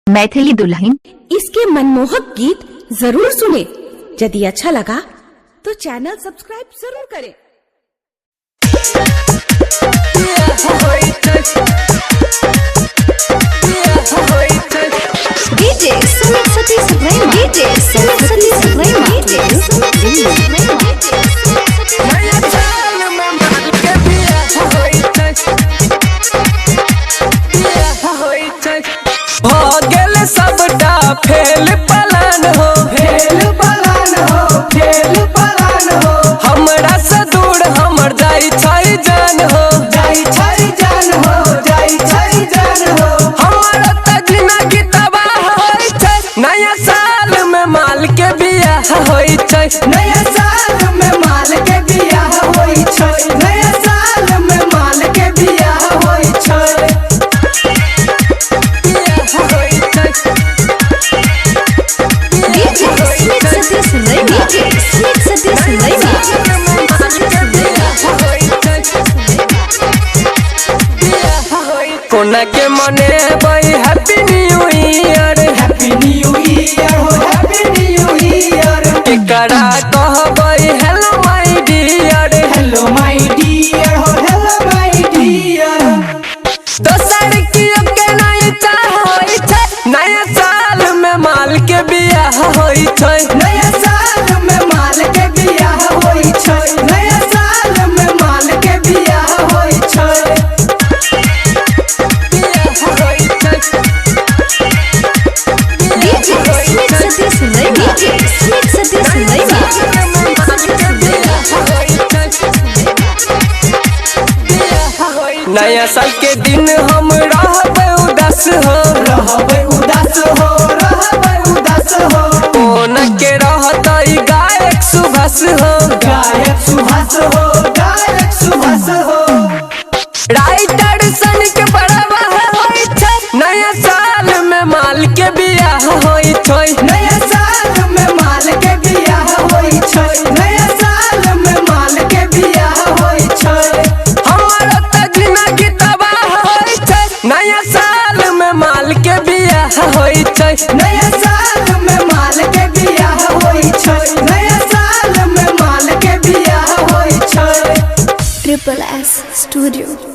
मैथिली दुल्हन। इसके मनमोहक गीत जरूर सुने। यदि अच्छा लगा तो चैनल सब्सक्राइब जरूर करें। DJ Sumit Satish Rema, DJ Sumit Satish Rema, DJ Sumit Satish Rema, नया साल में माल के बिया होई छे, बिया होई छे। हो गेल सबटा फेल पलान हो, फेल पलान हो, फेल पलान हो। हमरा से दूर हमर जाई छै जान हो, जाई छै जान हो, जाई छै जान हो। हमर त जिंदगी तबाह होई छै। नया साल में माल के बिया होई छै, नया साल में माल के बिया होई छै, नया साल में माल के बिया होई छै, बिया होई छै। DJ Sumit Satish Rema, DJ Sumit Satish Rema, कोना के मने बई happy new year, happy new year हो, हैप्पी न्यू ईयर। केकरा कहबई हेलो माय डियर, हेलो माय डियर हो, हेलो माय डियर। दोसर कियो के नहीं चाहई छै। नया साल में माल के बियाह होई छै, नया साल में माल के बियाह होई छै, नया साल में माल के बियाह होई छै, बियाह होई छै। DJ Sumit Satish Rema, DJ Sumit Satish Rema, नया साल के दिन हम रहबै उदास हो, रहबै उदास हो, रहबै उदास हो। कोन के रहतै गायक सुभाष हो, गायक सुभाष हो, गायक सुभाष हो। राइटर सन के बड़ावा होई छै। नया साल में माल के बियाह होई छै, नया साल में माल के बियाह होई छै, नया साल में माल के बियाह होई छै। हमर त जिंदगी तबाह होई छै। नया साल में माल के बियाह होई छै, नया साल में माल के बियाह होई छै, नया साल में माल के बियाह होई छै। Triple S Studio।